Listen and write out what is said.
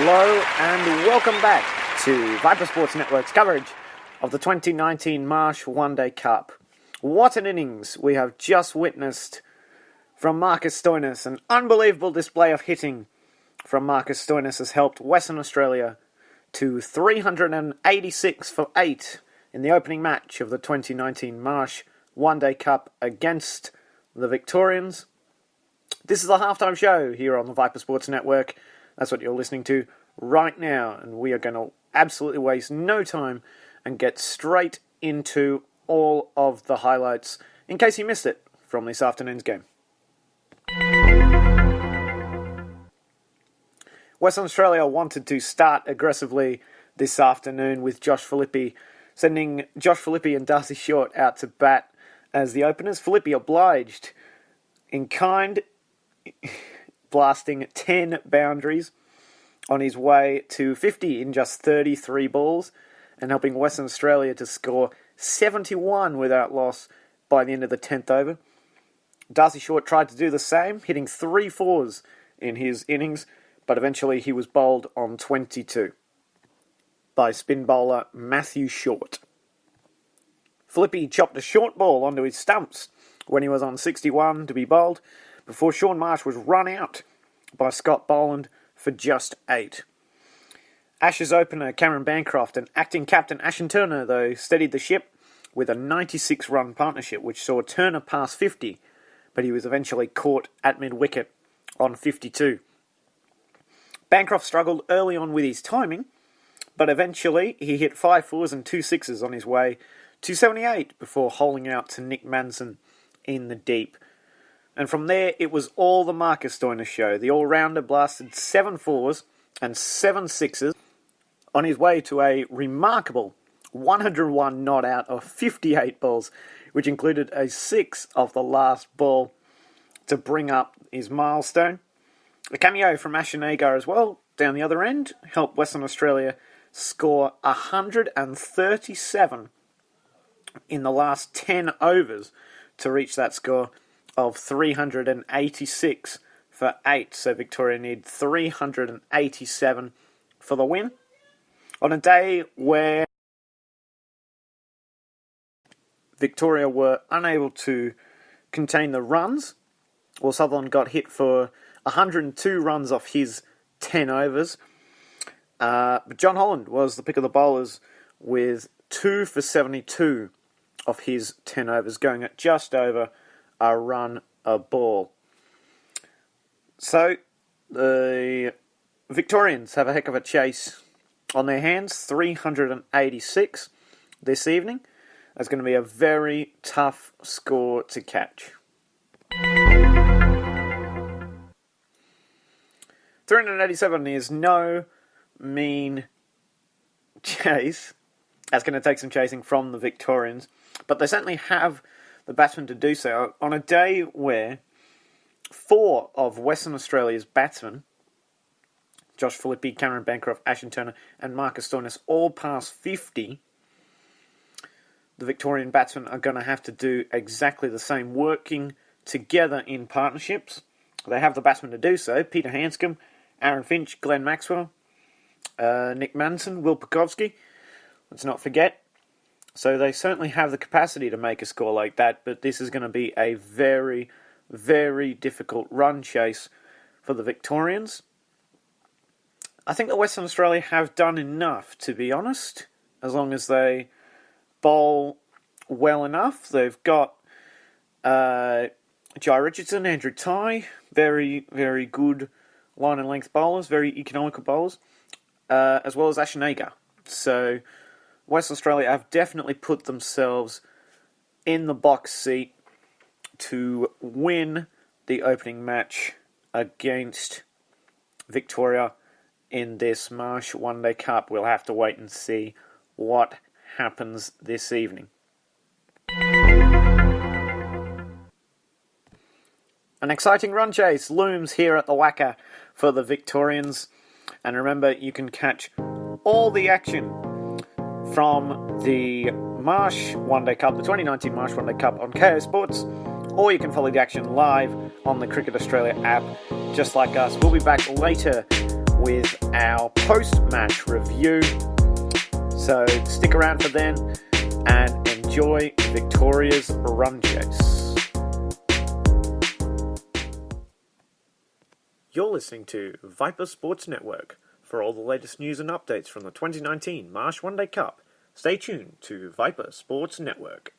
Hello and welcome back to Viper Sports Network's coverage of the 2019 Marsh One Day Cup. What an innings we have just witnessed from Marcus Stoinis. An unbelievable display of hitting from Marcus Stoinis has helped Western Australia to 386 for 8 in the opening match of the 2019 Marsh One Day Cup against the Victorians. This is the halftime show here on the Viper Sports Network. That's what you're listening to right now, and we are going to absolutely waste no time and get straight into all of the highlights, in case you missed it, from this afternoon's game. Western Australia wanted to start aggressively this afternoon with Philippe, sending Philippe and Darcy Short out to bat as the openers. Philippe obliged in kind, blasting 10 boundaries on his way to 50 in just 33 balls and helping Western Australia to score 71 without loss by the end of the 10th over. Darcy Short tried to do the same, hitting 3 fours in his innings, but eventually he was bowled on 22 by spin bowler Matthew Short. Philippe chopped a short ball onto his stumps when he was on 61 to be bowled, before Shaun Marsh was run out by Scott Boland for just 8. Ashes opener Cameron Bancroft and acting captain Ashton Turner, though, steadied the ship with a 96-run partnership, which saw Turner pass 50, but he was eventually caught at mid-wicket on 52. Bancroft struggled early on with his timing, but eventually he hit 5 fours and 2 sixes on his way to 78 before holing out to Nick Manson in the deep. And from there, it was all the Marcus Stoinis show. The all-rounder blasted 7 fours and 7 sixes on his way to a remarkable 101 not out of 58 balls, which included a 6 off the last ball to bring up his milestone. A cameo from Ashton Agar as well, down the other end, helped Western Australia score 137 in the last 10 overs to reach that score of 386 for 8. So Victoria need 387 for the win. On a day where Victoria were unable to contain the runs, well, Sutherland got hit for 102 runs off his 10 overs. But John Holland was the pick of the bowlers with 2 for 72 of his 10 overs, going at just over a run a ball. So the Victorians have a heck of a chase on their hands, 386 this evening. That's going to be a very tough score to catch. 387 is no mean chase. That's going to take some chasing from the Victorians, but they certainly have the batsmen to do so on a day where 4 of Western Australia's batsmen, Philippe, Cameron Bancroft, Ashton Turner and Marcus Stoinis, all pass 50. The Victorian batsmen are going to have to do exactly the same, working together in partnerships. They have the batsmen to do so: Peter Hanscom, Aaron Finch, Glenn Maxwell, Nick Manson, Will Pukovski. Let's not forget. So they certainly have the capacity to make a score like that, but this is going to be a very, very difficult run chase for the Victorians. I think that Western Australia have done enough, to be honest, as long as they bowl well enough. They've got Jai Richardson, Andrew Tye, very, very good line and length bowlers, very economical bowlers, as well as Ashton Agar. So Western Australia have definitely put themselves in the box seat to win the opening match against Victoria in this Marsh One Day Cup. We'll have to wait and see what happens this evening. An exciting run chase looms here at the WACA for the Victorians. And remember, you can catch all the action from the Marsh One Day Cup, the 2019 Marsh One Day Cup on KO Sports, or you can follow the action live on the Cricket Australia app, just like us. We'll be back later with our post-match review. So stick around for then and enjoy Victoria's run chase. You're listening to Viper Sports Network. For all the latest news and updates from the 2019 Marsh One Day Cup, stay tuned to Viper Sports Network.